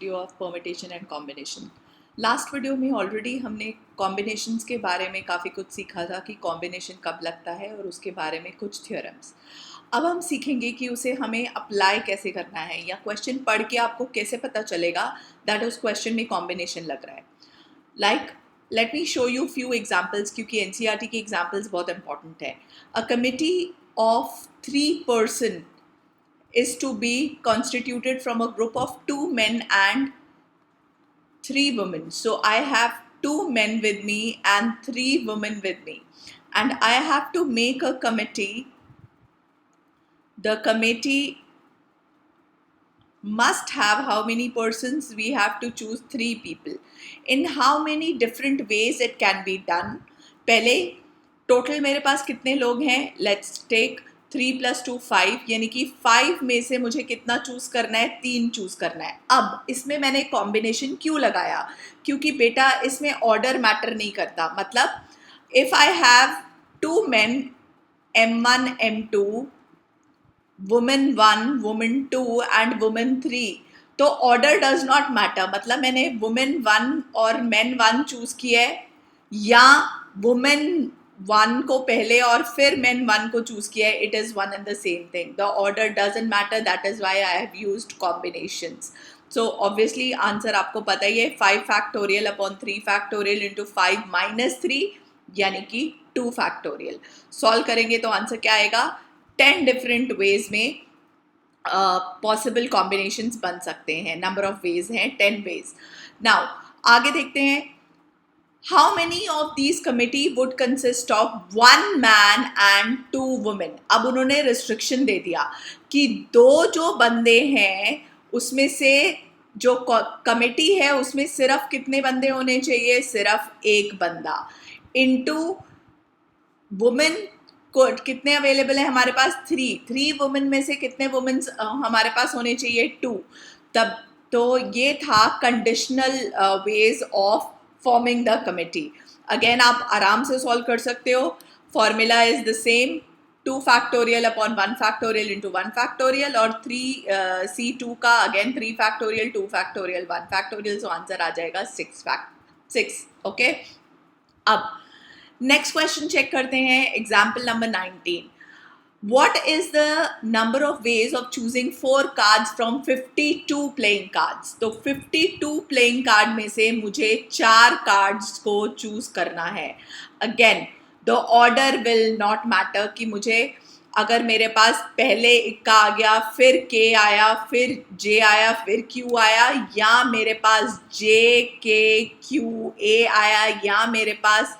Video of permutation and combination. Last video में already हमने combinations के बारे में काफ़ी कुछ सीखा था कि कॉम्बिनेशन कब लगता है और उसके बारे में कुछ थ्योरम्स। अब हम सीखेंगे कि उसे हमें अप्लाई कैसे करना है या क्वेश्चन पढ़ के आपको कैसे पता चलेगा दैट उस क्वेश्चन में कॉम्बिनेशन लग रहा है। Like let me show you few examples, क्योंकि एनसीईआरटी के एग्जाम्पल्स बहुत इंपॉर्टेंट है। A committee of 3 person is to be constituted from a group of 2 men and 3 women. So I have 2 men with me and 3 women with me, and I have to make a committee. The committee must have how many persons? We have to choose 3 people. In how many different ways it can be done? पहले total मेरे पास कितने लोग हैं? Let's take 3 + 2 5, यानी कि 5 में से मुझे कितना चूज करना है? 3 चूज करना है। अब इसमें मैंने कॉम्बिनेशन क्यों लगाया? क्योंकि बेटा इसमें ऑर्डर मैटर नहीं करता। मतलब if I have 2 men M1 M2, women 1, women 2 and women 3, तो ऑर्डर डज नॉट मैटर। मतलब मैंने वुमेन 1 और मैन 1 चूज किया है या वुमेन 1 को पहले और फिर मैन 1 को चूज किया है, it is one and the same thing. The order doesn't matter, that is why I have used combinations. So obviously answer आपको पता ही है, 5 फैक्टोरियल अपॉन 3 फैक्टोरियल इंटू 5 - 3 यानी कि 2 फैक्टोरियल। सॉल्व करेंगे तो आंसर क्या आएगा? 10 डिफरेंट वेज में पॉसिबल कॉम्बिनेशंस बन सकते हैं। नंबर ऑफ वेज हैं 10 वेज। नाउ आगे देखते हैं, how many of this committee would consist of 1 man and 2 women. अब उन्होंने रिस्ट्रिक्शन दे दिया कि 2 जो बंदे हैं उसमें से जो कमिटी है उसमें सिर्फ कितने बंदे होने चाहिए? सिर्फ 1 बंदा। इनटू वुमेन को कितने अवेलेबल है हमारे पास? 3 वुमेन में से कितने वुमेन हमारे पास होने चाहिए? 2। तब तो ये था conditional ways of forming the committee. Again आप आराम से सॉल्व कर सकते हो। Formula is the same, 2 factorial upon 1 factorial into 1 factorial, और 3C2 का again 3 factorial 2 factorial 1 factorial. So answer आ जाएगा 6। ओके, अब नेक्स्ट क्वेश्चन चेक करते हैं। Example number 19, what is the number of ways of choosing 4 cards from 52 playing cards? तो 52 playing card में से मुझे 4 cards को चूज करना है। Again the order will not matter कि मुझे अगर मेरे पास पहले इक्का आ गया, फिर के आया, फिर जे आया, फिर क्यू आया, या मेरे पास जे के क्यू ए आया, या मेरे पास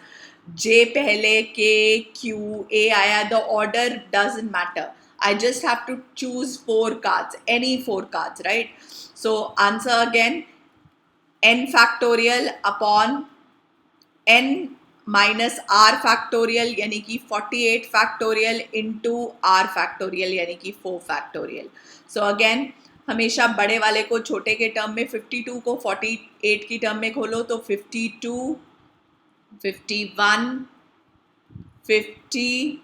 जे पहले के क्यू ए आया, the order doesn't matter. I just have to choose 4 cards, any 4 cards, right? So answer again, n factorial upon n minus r factorial यानी कि 48 factorial into r factorial यानी कि 4 factorial. So again हमेशा बड़े वाले को छोटे के टर्म में, 52 को 48 की टर्म में खोलो तो 52, 51, 50,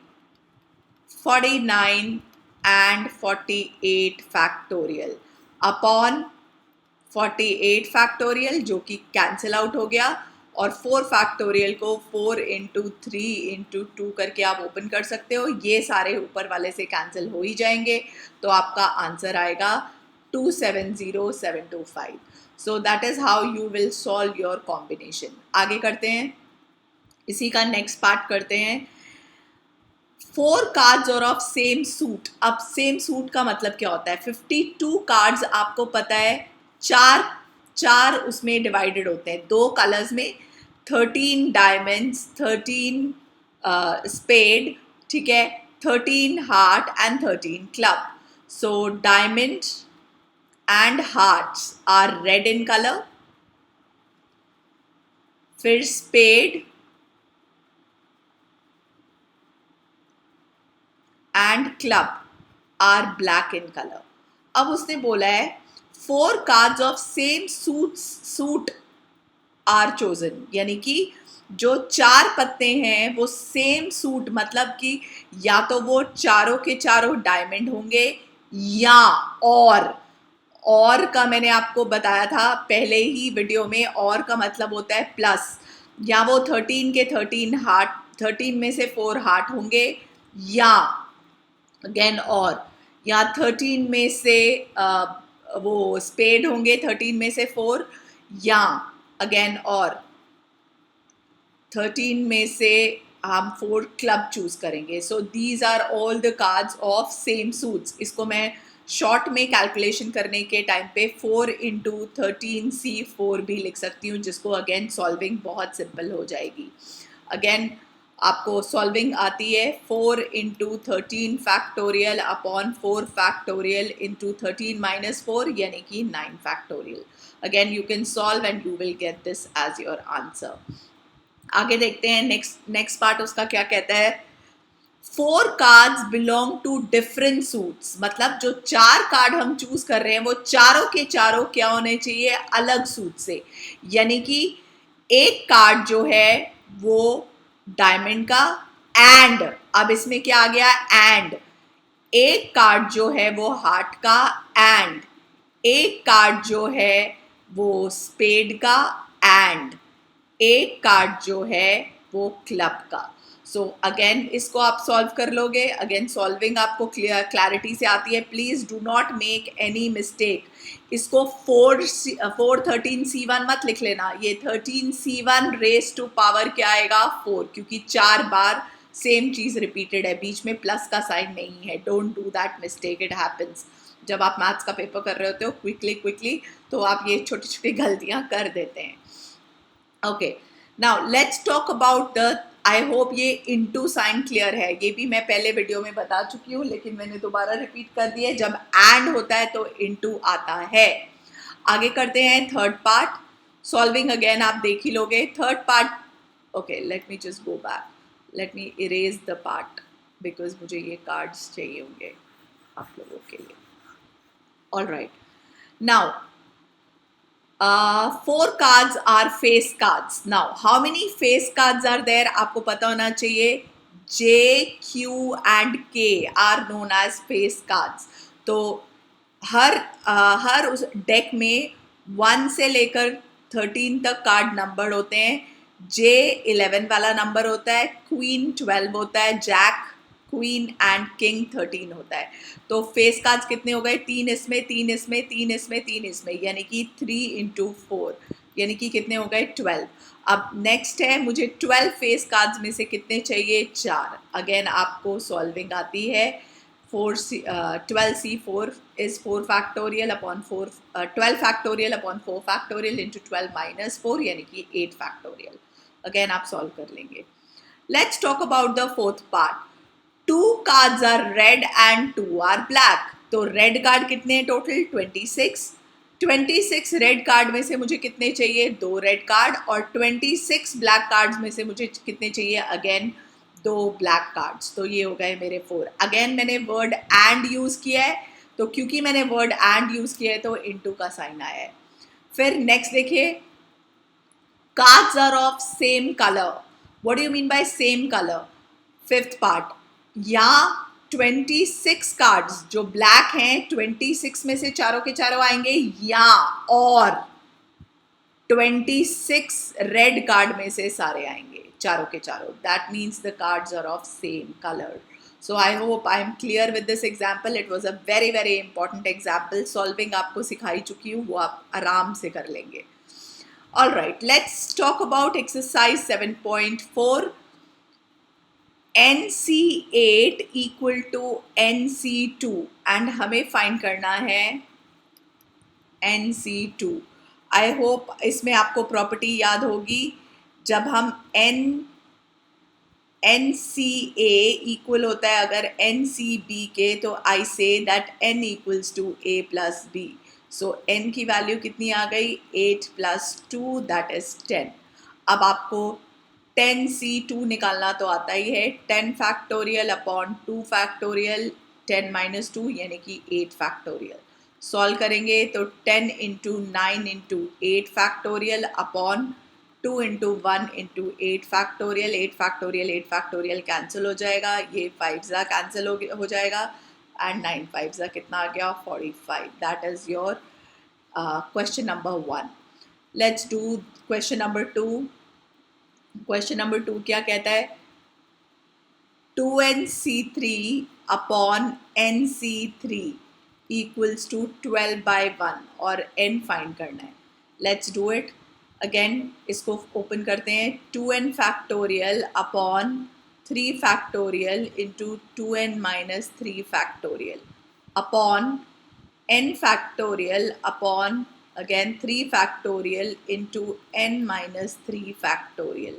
49 and 48 factorial upon 48 factorial जो कि कैंसिल आउट हो गया, और 4 फैक्टोरियल को 4 into 3 into 2 करके आप ओपन कर सकते हो। ये सारे ऊपर वाले से कैंसिल हो ही जाएंगे, तो आपका आंसर आएगा 270725। So that is how you will solve your combination. आगे करते हैं, इसी का नेक्स्ट पार्ट करते हैं। 4 कार्ड्स और ऑफ सेम सूट। अब सेम सूट का मतलब क्या होता है? 52 कार्ड्स आपको पता है, चार उसमें डिवाइडेड होते हैं 2 कलर्स में, 13 डायमंड्स, 13 स्पेड, ठीक है, 13 heart and 13 club. So diamond and hearts are red in colour, फिर spade and club are black in colour. अब उसने बोला है 4 cards of same suit are chosen, यानी कि जो 4 पत्ते हैं वो सेम सूट, मतलब कि या तो वो चारों के चारों डायमंड होंगे या और का मैंने आपको बताया था पहले ही वीडियो में, और का मतलब होता है प्लस, या वो 13 के 13 हार्ट, 13 में से 4 हार्ट होंगे, या अगेन और, या 13 में से वो स्पेड होंगे 13 में से 4, या अगेन और 13 में से हम 4 क्लब चूज करेंगे. So these are all the cards of same suits. इसको मैं शॉर्ट में कैलकुलेशन करने के टाइम पे 4 इंटू 13C4 भी लिख सकती हूँ, जिसको अगेन सॉल्विंग बहुत सिंपल हो जाएगी. अगेन आपको सॉल्विंग आती है 4 into 13 factorial upon 4 factorial into 13 minus 4 यानी कि 9 factorial. Again you can solve and you will get this as your answer. आगे देखते हैं नेक्स्ट पार्ट उसका क्या कहता है. 4 cards belong to different suits. मतलब जो 4 कार्ड हम चूज कर रहे हैं वो चारों के चारों क्या होने चाहिए, अलग सूट से. यानी कि एक कार्ड जो है वो डायमंड का, एंड अब इसमें क्या आ गया, एंड एक कार्ड जो है वो हार्ट का, एंड एक कार्ड जो है वो स्पेड का, एंड एक कार्ड जो है वो क्लब का. सो अगेन इसको आप सॉल्व कर लोगे. अगेन सॉल्विंग आपको क्लैरिटी से आती है. Please do not make any mistake. इसको 413C1 मत लिख लेना. ये 13C1 रेस टू पावर क्या आएगा, 4, क्योंकि 4 बार सेम चीज रिपीटेड है, बीच में प्लस का साइन नहीं है. Don't do that mistake, it happens. जब आप मैथ्स का पेपर कर रहे होते हो क्विकली तो आप ये छोटी छोटी गलतियां कर देते हैं. Okay, now let's talk about the, I hope ये इनटू साइन क्लियर है. ये भी मैं पहले वीडियो में बता चुकी हूँ, लेकिन मैंने दोबारा रिपीट कर दिया है. जब एंड होता है तो इनटू आता है. आगे करते हैं थर्ड पार्ट. सॉल्विंग अगेन आप देख ही लोगे. Third part, okay let me just go back, let me erase the part because मुझे ये कार्ड्स चाहिए होंगे आप लोगों के लिए. All right, now 4 cards are face cards. Now, how many face cards are there? आपको पता होना चाहिए. J, Q and K are known as face cards. तो हर उस डेक में 1 से लेकर 13 तक कार्ड नंबर होते हैं. J 11 वाला नंबर होता है, क्वीन 12 होता है, जैक, क्वीन एंड किंग 13 होता है. तो फेस कार्ड्स कितने हो गए, 3 इसमें, 3 इसमें, 3 इसमें, 3 इसमें, यानी कि 3 इंटू 4 यानी कि कितने हो गए, 12. अब नेक्स्ट है, मुझे 12 फेस कार्ड्स में से कितने चाहिए, 4. अगेन आपको सॉल्विंग आती है. 12C4 is 4 factorial upon 4, 12 factorial upon 4 factorial into 12 minus 4 यानी कि 8 factorial. अगेन आप सॉल्व कर लेंगे. Let's talk about the fourth part. 2 cards are red and 2 are black. तो रेड कार्ड कितने हैं टोटल, 26. 26 रेड कार्ड में से मुझे कितने चाहिए, 2 रेड कार्ड. और 26 ब्लैक कार्ड्स में से मुझे कितने चाहिए, अगेन 2 ब्लैक कार्ड्स. तो ये हो गए मेरे 4. अगेन मैंने वर्ड एंड यूज किया है, तो क्योंकि मैंने वर्ड एंड यूज किया है तो इनटू का साइन आया है. फिर नेक्स्ट देखिए, cards are of same colour. What do you mean by same colour. Fifth part, या 26 कार्ड्स जो ब्लैक हैं 26 में से चारों के चारों आएंगे, या और 26 रेड कार्ड में से सारे आएंगे, चारों के चारों. That means the cards are of same colour. So I hope I am clear with this example. It was a very very important example. Solving आपको सिखाई चुकी हूँ, वो आप आराम से कर लेंगे. All right, let's talk about exercise 7.4. NC8 equal to NC2 and हमें फाइंड करना है NC2. आई होप इसमें आपको प्रॉपर्टी याद होगी. जब हम NCA इक्वल होता है अगर NCB के, तो I say that N equals to A plus B. So N की वैल्यू कितनी आ गई, 8 प्लस 2 दैट इज 10. अब आपको 10C2 निकालना तो आता ही है. 10 फैक्टोरियल अपॉन 2 फैक्टोरियल 10 माइनस 2 यानी कि 8 फैक्टोरियल. सॉल्व करेंगे तो 10 into 9 into 8 factorial upon 2 into 1 into 8 factorial. 8 factorial 8 factorial cancel हो जाएगा, ये 5 कैंसिल हो जाएगा, एंड 9 5 कितना आ गया, 45. That is your question number 1. Let's do question number 2. Question number 2 क्या कहता है? 2nc3 upon nc3 equals to 12 by 1 और n फाइंड करना है. Let's do it. Again इसको ओपन करते हैं. 2n factorial upon 3 factorial into 2n minus 3 factorial upon n factorial upon again 3 factorial into n minus 3 factorial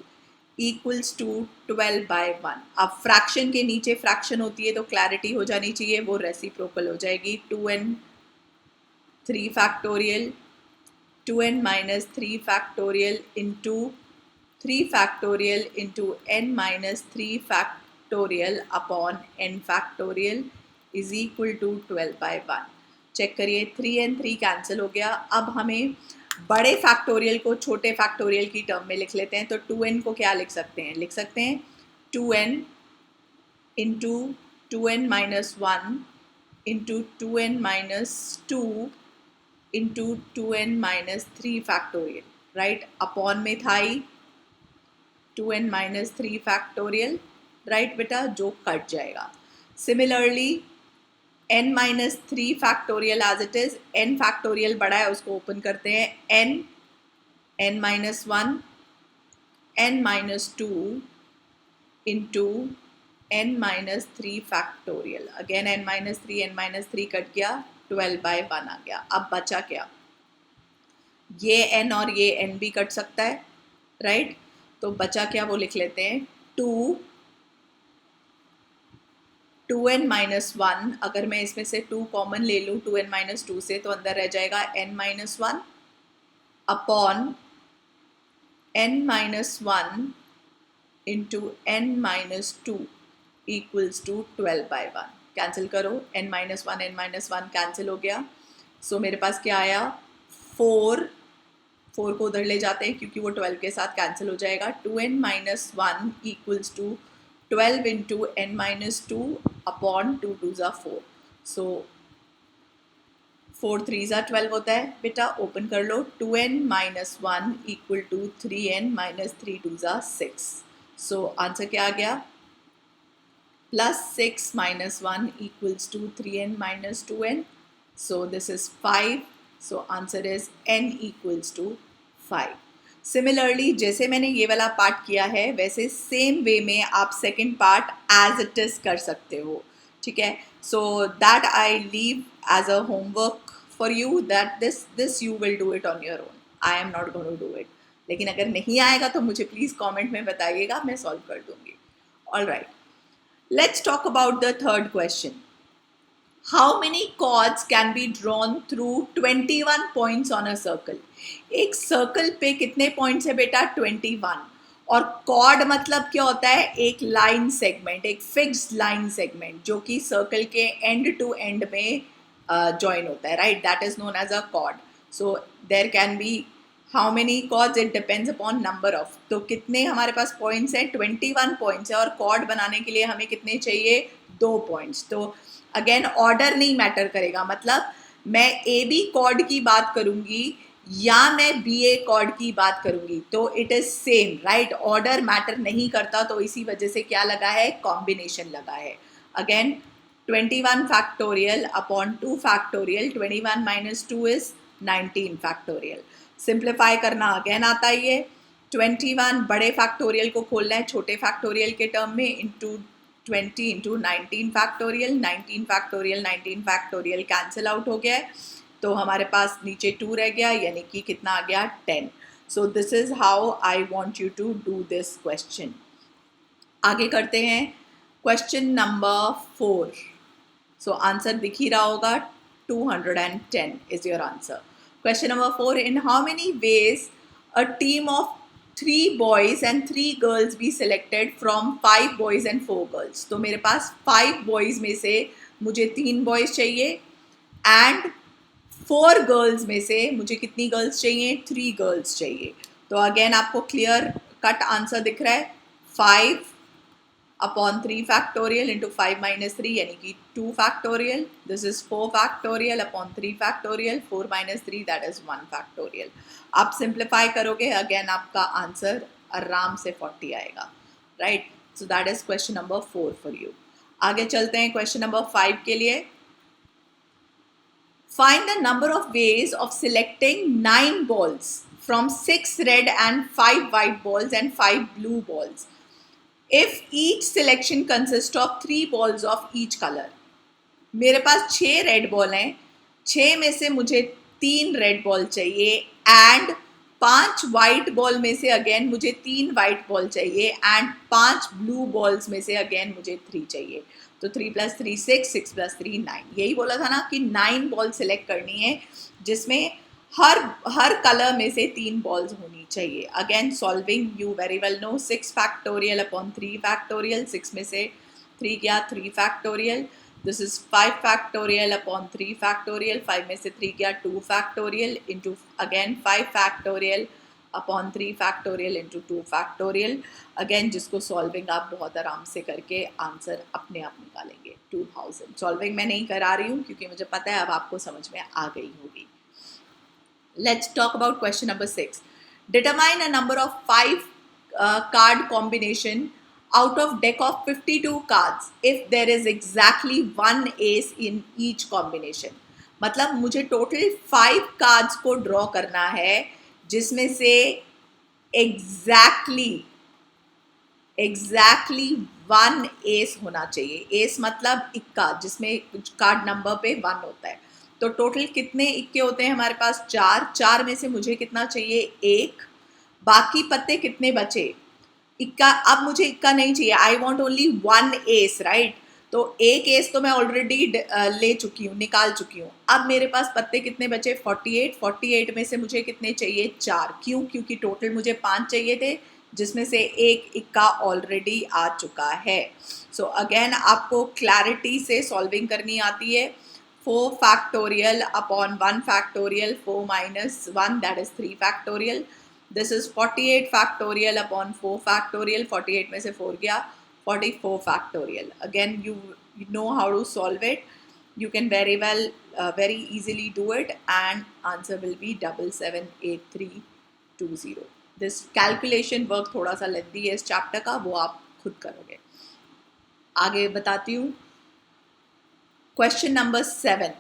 equals to 12 by 1. अब fraction के नीचे fraction होती है तो क्लैरिटी हो जानी चाहिए, वो रेसिप्रोकल हो जाएगी. 2n 3 factorial 2n minus 3 factorial into 3 factorial into n minus 3 factorial upon n factorial is equal to 12 by 1. Check करिए, 3n 3 कैंसिल हो गया. अब हमें बड़े फैक्टोरियल को छोटे फैक्टोरियल की टर्म में लिख लेते हैं. तो 2n को क्या लिख सकते हैं? लिख सकते हैं 2n into 2n minus 1 into 2n minus 2 into 2n minus 3 factorial, right. Upon में था ही 2n माइनस 3 फैक्टोरियल, राइट बेटा, जो कट जाएगा. Similarly n minus 3 factorial as it is. n factorial बड़ा है, उसको ओपन करते हैं. n minus 1 n minus 2 into n minus 3 factorial. Again n minus 3 cut गया, 12 बाई 1 आ गया. अब बचा क्या? ये n और ये n भी कट सकता है, राइट. तो बचा क्या वो लिख लेते हैं. 2n minus 1. अगर मैं इसमें से 2 कॉमन ले लूँ 2n माइनस 2 से, तो अंदर रह जाएगा n minus 1 upon n minus 1 into n minus 2 equals to 12 by 1. Cancel करो, n माइनस 1 कैंसिल हो गया. सो मेरे पास क्या आया? 4 को उधर ले जाते हैं क्योंकि वो 12 के साथ कैंसिल हो जाएगा. 2n minus 1 equals to 12 into n minus 2 upon 2 2 ज़ा 4. सो 4 3 ज़ा 12 होता है बेटा. ओपन कर लो. 2n minus 1 equal to 3n minus 3 2 ज़ा 6. सो आंसर क्या आ गया? Plus 6 minus 1 equals to 3n minus 2n. So this is 5. So answer is n equals to 5. Similarly जैसे मैंने ये वाला पार्ट किया है वैसे सेम वे में आप second part as it is कर सकते हो, ठीक है. So that I leave as a homework for you, that this you will do it on your own. I am not going to do it. लेकिन अगर नहीं आएगा तो मुझे प्लीज़ कमेंट में बताइएगा, मैं सॉल्व कर दूंगी. All right, let's talk about the third question. How many chords can be drawn through 21 points on a circle? एक सर्कल पे कितने पॉइंट्स है बेटा? 21. और कॉर्ड मतलब क्या होता है? एक लाइन सेगमेंट, एक फिक्स्ड लाइन सेगमेंट जो कि सर्कल के एंड टू एंड में ज्वाइन होता है, right. That is known as a chord. So there can be how many chords? It depends upon number of. तो कितने हमारे पास पॉइंट्स हैं? 21 पॉइंट्स है. और कॉर्ड बनाने के लिए हमें कितने चाहिए? 2 पॉइंट्स. तो अगेन ऑर्डर नहीं मैटर करेगा, मतलब मैं ए बी कॉर्ड की बात करूंगी या मैं बी ए कॉर्ड की बात करूंगी तो it is same, right. Order matter नहीं करता, तो इसी वजह से क्या लगा है? कॉम्बिनेशन लगा है. Again 21 factorial upon 2 factorial. 21 minus 2 is 19 factorial. Simplify करना अगेन आता ही है. 21 बड़े फैक्टोरियल को खोलना है छोटे फैक्टोरियल के टर्म में, into 20 into 19 factorial. 19 factorial cancel out हो गया है, तो हमारे पास नीचे 2 रह गया, यानी कि कितना आ गया? 10. So this is how I want you to do this question. आगे करते हैं. Question number 4. सो आंसर दिख ही रहा होगा. 210 is your answer. Question number 4. In how many ways a team of 3 boys and 3 girls be selected from 5 boys and 4 girls. तो मेरे पास 5 boys में से मुझे 3 boys चाहिए and 4 girls में से मुझे कितनी girls चाहिए? 3 girls चाहिए. तो अगेन आपको क्लियर कट आंसर दिख रहा है. 5 अपॉन 3 फैक्टोरियल इंटू 5 माइनस 3 यानी कि 2 factorial. This is 4 factorial upon 3 factorial. 4 minus 3 that is 1 factorial. आप सिंप्लीफाई करोगे अगेन आपका आंसर आराम से 40 आएगा, right. So that is question number 4 for you. आगे चलते हैं क्वेश्चन नंबर 5 के लिए. Find the number of ways of selecting 9 balls from 6 red and 5 white balls and 5 blue balls. If each selection consists of 3 balls of each color. मेरे पास 6 red ball हैं, 6 में से मुझे 3 रेड बॉल चाहिए and 5 white ball में से again मुझे 3 white ball चाहिए एंड 5 ब्लू बॉल्स में से अगेन मुझे 3 चाहिए. तो 3 + 3 6, 6 + 3 9. यही बोला था ना कि 9 बॉल सिलेक्ट करनी है जिसमें हर कलर में से 3 बॉल्स होनी चाहिए. Again solving you very well know 6 factorial upon 3 factorial. 6 में से 3 गया 3 factorial. This is 5 factorial upon 3 factorial. 5 में से 3 गया 2 factorial into again 5 factorial upon 3 factorial into 2 factorial. Again जिसको सॉल्विंग आप बहुत आराम से करके आंसर अपने आप निकालेंगे. 2000. सॉल्विंग मैं नहीं करा रही हूँ क्योंकि मुझे पता है अब आपको समझ में आ गई होगी. Let's talk about question number 6. Determine a number of 5 card combination out of deck of 52 cards if there is exactly one ace in each combination. मतलब मुझे टोटल 5 कार्ड्स को ड्रॉ करना है जिसमें से एग्जैक्टली 1 एस होना चाहिए. एस मतलब इक्का जिसमें कार्ड नंबर पे 1 होता है. तो टोटल कितने इक्के होते हैं हमारे पास? 4 में से मुझे कितना चाहिए? 1. बाकी पत्ते कितने बचे? इक्का. अब मुझे इक्का नहीं चाहिए, I want only 1 S, right. तो 1 एस तो मैं ऑलरेडी ले चुकी हूँ, निकाल चुकी हूँ. अब मेरे पास पत्ते कितने बचे? 48 में से मुझे कितने चाहिए? 4. क्यों? क्योंकि टोटल मुझे 5 चाहिए थे जिसमें से एक इक्का ऑलरेडी आ चुका है. सो अगेन आपको क्लैरिटी से सॉल्विंग करनी आती है. 4 factorial upon 1 factorial, 4 minus 1 that is 3 factorial. This is 48 factorial upon 4 factorial. 48 में से 4 गया 44 factorial. Again you know how to solve it. You can very easily do it and answer will be 778320. This calculation work थोड़ा सा lengthy है इस chapter का, वो आप खुद करोगे. आगे बताती हूँ. Question number 7.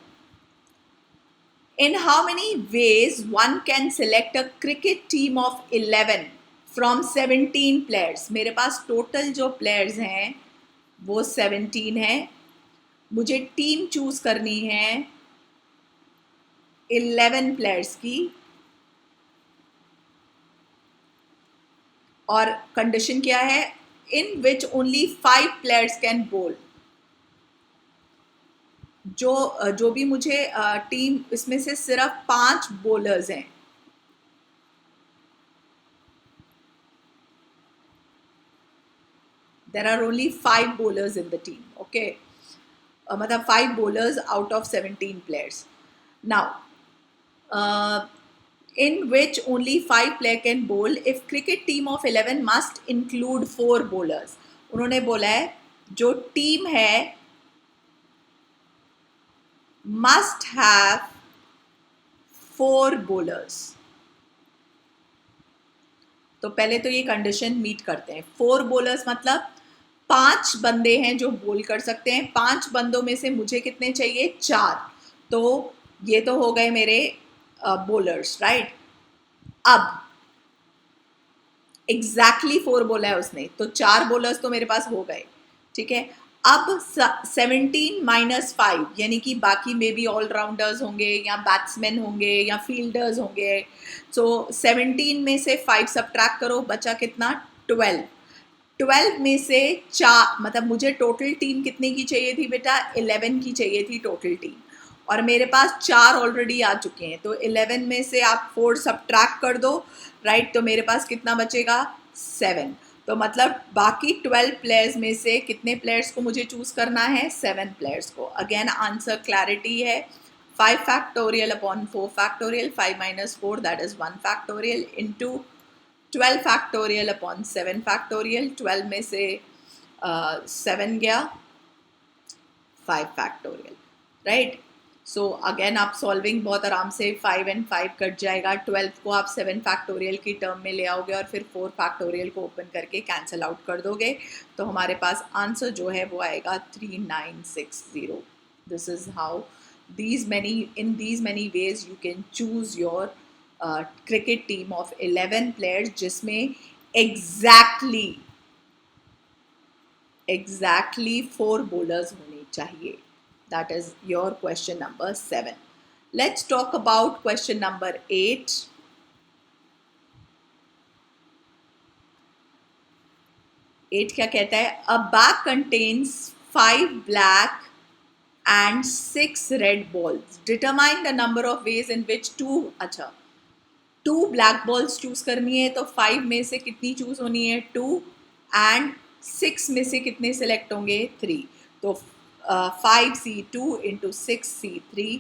In how many ways one can select a cricket team of 11 from 17 players? मेरे पास टोटल जो प्लेयर्स हैं वो 17 हैं. मुझे टीम चूज करनी है 11 प्लेयर्स की और कंडीशन क्या है? In which only 5 players can bowl. जो भी मुझे टीम, इसमें से सिर्फ 5 बॉलर्स हैं. There are only 5 bowlers in the team. Okay, मतलब 5 bowlers out of 17 players. Now in which only 5 player can bowl if cricket team of 11 must include 4 bowlers. उन्होंने बोला है जो टीम है must have 4 bowlers. तो पहले तो ये कंडीशन मीट करते हैं. 4 bowlers मतलब 5 बंदे हैं जो बोल कर सकते हैं. 5 बंदों में से मुझे कितने चाहिए? 4. तो ये तो हो गए मेरे bowlers, राइट. अब एग्जैक्टली 4 बोला है उसने, तो 4 bowlers तो मेरे पास हो गए, ठीक है. अब 17 माइनस 5 यानी कि बाकी में भी ऑलराउंडर्स होंगे या बैट्समैन होंगे या फील्डर्स होंगे. सो 17 में से 5 सब्ट्रैक्ट करो, बचा कितना? 12. 12 में से 4, मतलब मुझे टोटल टीम कितने की चाहिए थी बेटा? 11 की चाहिए थी टोटल टीम और मेरे पास 4 ऑलरेडी आ चुके हैं. तो 11 में से आप 4 सब्ट्रैक्ट कर दो, राइट. तो मेरे पास कितना बचेगा? 7. तो मतलब बाकी 12 प्लेयर्स में से कितने प्लेयर्स को मुझे चूज करना है? 7 प्लेयर्स को. अगेन आंसर क्लैरिटी है. 5 factorial upon 4 factorial. 5 minus 4 that is 1 factorial into 12 factorial upon 7 factorial. 12 में से 7 गया 5 फैक्टोरियल, राइट। सो अगेन आप सॉल्विंग बहुत आराम से 5 and 5 कट जाएगा, 12 को आप 7 फैक्टोरियल की टर्म में ले आओगे और फिर 4 फैक्टोरियल को ओपन करके कैंसिल आउट कर दोगे, तो हमारे पास आंसर जो है वो आएगा 3960। This is how in these many ways you can choose your cricket team of 11 players जिसमें exactly 4 bowlers होने चाहिए. That is your question number 7. Let's talk about question number 8. क्या कहता है? A bag contains 5 black and 6 red balls. Determine the number of ways in which 2 black balls choose करनी है, तो 5 में से कितनी चूज होनी है? 2, एंड 6 में से कितने सिलेक्ट होंगे? 3. तो 5C2 into 6C3,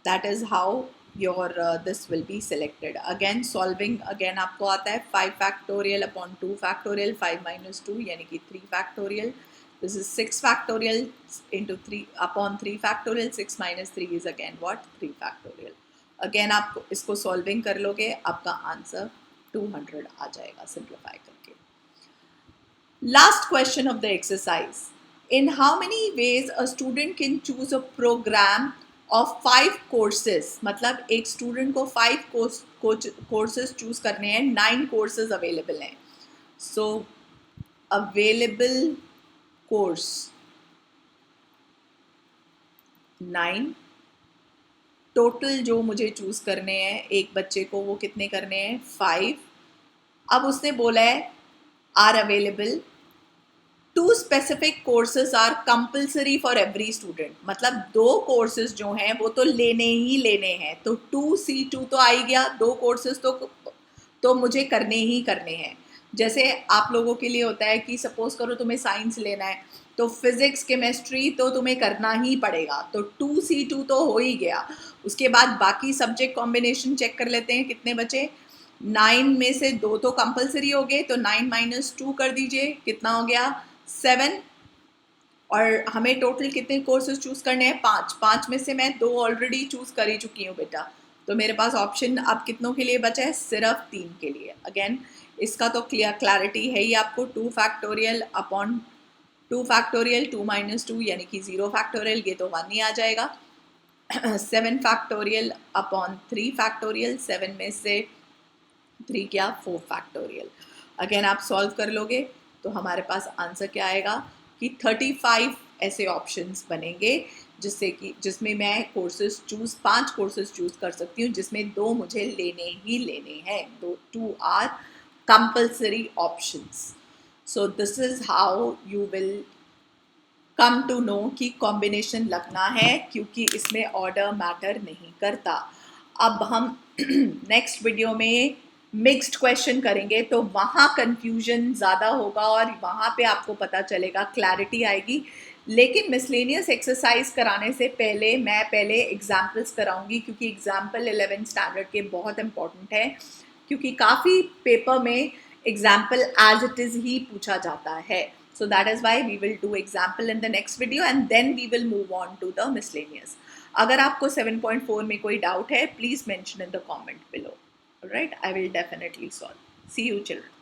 that is how your this will be selected. Again solving again आपको आता है 5 फैक्टोरियल अपॉन 2 फैक्टोरियल, 5 minus 2 यानी कि 3 factorial. This is 6 factorial into 3 upon 3 factorial. 6 minus 3 is again what? 3 factorial. Again आप इसको solving कर लोगे, आपका आंसर 200 आ जाएगा सिंप्लीफाई करके. Last question of the exercise. In how many ways a student can choose a program of 5 courses. मतलब एक student को 5 कोर्सेज चूज करने हैं, 9 कोर्सेज अवेलेबल हैं. सो अवेलेबल कोर्स 9, टोटल जो मुझे चूज करने हैं एक बच्चे को, वो कितने करने हैं? 5. अब उसने बोला है are available 2 specific courses are compulsory for every student. मतलब 2 कोर्सेज जो हैं वो तो लेने ही लेने हैं. तो 2C2 तो आ ही गया, 2 कोर्सेज तो मुझे करने ही करने हैं. जैसे आप लोगों के लिए होता है कि सपोज करो तुम्हें साइंस लेना है, तो फिजिक्स केमिस्ट्री तो तुम्हें करना ही पड़ेगा, तो 2C2 तो हो ही गया. उसके बाद बाकी सब्जेक्ट कॉम्बिनेशन चेक कर लेते हैं कितने बचे. 9 में से 2 तो कंपलसरी हो गए, तो 9 minus 2 कर दीजिए, कितना हो गया? 7. और हमें टोटल कितने कोर्सेज चूज करने हैं? 5 में से मैं 2 ऑलरेडी चूज कर ही चुकी हूँ बेटा, तो मेरे पास ऑप्शन अब कितनों के लिए बचा है? सिर्फ 3 के लिए. अगेन इसका तो क्लैरिटी है ही आपको. 2 फैक्टोरियल अपॉन 2 फैक्टोरियल, 2 minus 2 यानी कि 0 फैक्टोरियल, ये तो 1 ही आ जाएगा. 7 फैक्टोरियल अपॉन 3 फैक्टोरियल, 7 में से 3 क्या? 4 फैक्टोरियल. अगेन आप सॉल्व कर लोगे तो हमारे पास आंसर क्या आएगा कि 35 ऐसे ऑप्शंस बनेंगे जिसमें मैं कोर्सेज 5 कोर्सेज चूज कर सकती हूँ, जिसमें 2 मुझे लेने ही लेने हैं. 2 are compulsory options. So this is how you will come to know कि कॉम्बिनेशन लगना है, क्योंकि इसमें ऑर्डर मैटर नहीं करता. अब हम नेक्स्ट वीडियो में मिक्स्ड क्वेश्चन करेंगे, तो वहाँ कंफ्यूजन ज़्यादा होगा और वहाँ पे आपको पता चलेगा, क्लैरिटी आएगी. लेकिन मिसलेनियस एक्सरसाइज कराने से पहले मैं एग्जाम्पल्स कराऊंगी, क्योंकि एग्जाम्पल 11th स्टैंडर्ड के बहुत इंपॉर्टेंट है, क्योंकि काफ़ी पेपर में एग्जाम्पल एज इट इज़ ही पूछा जाता है. So that is why we will do example in the next video and then we will move on to the miscellaneous. अगर आपको 7.4 में कोई doubt है, please mention in the comment below. Alright, I will definitely solve. See you children.